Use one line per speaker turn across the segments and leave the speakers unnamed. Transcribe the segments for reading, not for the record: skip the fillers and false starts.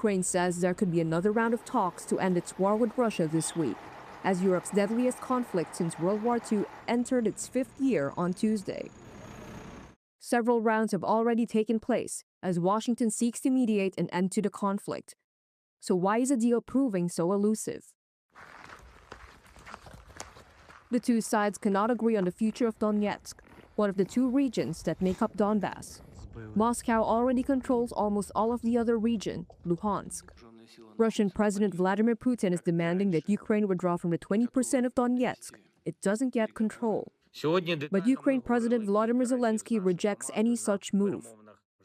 Ukraine says there could be another round of talks to end its war with Russia this week, as Europe's deadliest conflict since World War II entered its fifth year on Tuesday. Several rounds have already taken place as Washington seeks to mediate an end to the conflict. So why is a deal proving so elusive? The two sides cannot agree on the future of Donetsk, one of the two regions that make up Donbass. Moscow already controls almost all of the other region, Luhansk. Russian President Vladimir Putin is demanding that Ukraine withdraw from the 20% of Donetsk it doesn't yet control. But Ukraine President Volodymyr Zelensky rejects any such move.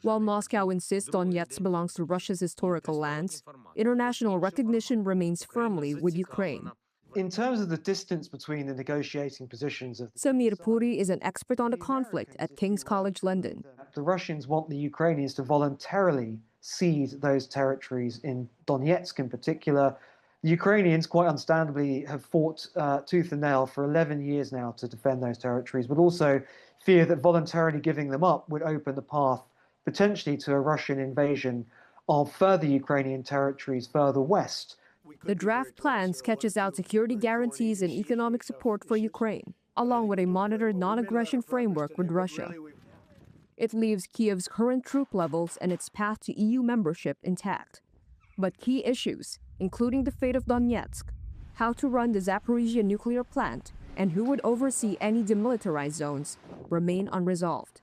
While Moscow insists Donetsk belongs to Russia's historical lands, international recognition remains firmly with Ukraine.
In terms of the distance between the negotiating positions of
Samir Puri is an expert on the conflict at King's College London.
The Russians want the Ukrainians to voluntarily cede those territories in Donetsk in particular. The Ukrainians, quite understandably, have fought tooth and nail for 11 years now to defend those territories, but also fear that voluntarily giving them up would open the path potentially to a Russian invasion of further Ukrainian territories further west.
The draft plan sketches out security guarantees and economic support for Ukraine, along with a monitored non-aggression framework with Russia. It leaves Kiev's current troop levels and its path to EU membership intact. But key issues, including the fate of Donetsk, how to run the Zaporizhia nuclear plant, and who would oversee any demilitarized zones, remain unresolved.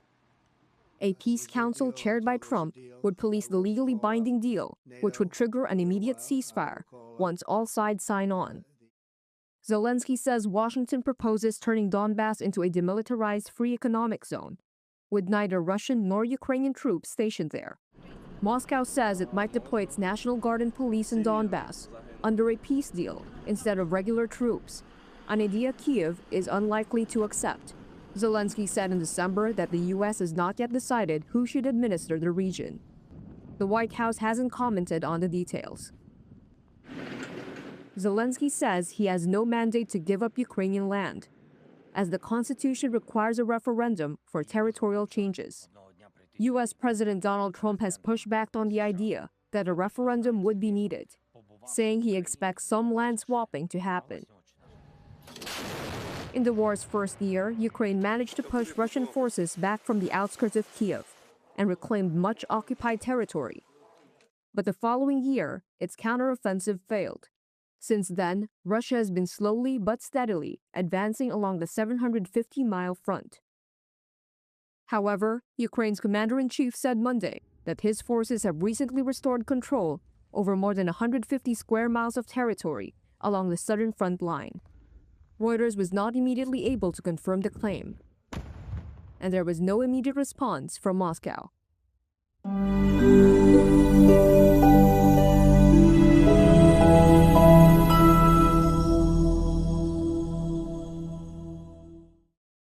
A peace council chaired by Trump would police the legally binding deal, which would trigger an immediate ceasefire once all sides sign on. Zelensky says Washington proposes turning Donbass into a demilitarized free economic zone, with neither Russian nor Ukrainian troops stationed there. Moscow says it might deploy its National Guard and police in Donbass under a peace deal instead of regular troops, an idea Kiev is unlikely to accept. Zelensky said in December that the U.S. has not yet decided who should administer the region. The White House hasn't commented on the details. Zelensky says he has no mandate to give up Ukrainian land, as the Constitution requires a referendum for territorial changes. U.S. President Donald Trump has pushed back on the idea that a referendum would be needed, saying he expects some land swapping to happen. In the war's first year, Ukraine managed to push Russian forces back from the outskirts of Kiev and reclaimed much occupied territory. But the following year, its counteroffensive failed. Since then, Russia has been slowly but steadily advancing along the 750-mile front. However, Ukraine's commander-in-chief said Monday that his forces have recently restored control over more than 150 square miles of territory along the southern front line. Reuters was not immediately able to confirm the claim, and there was no immediate response from Moscow.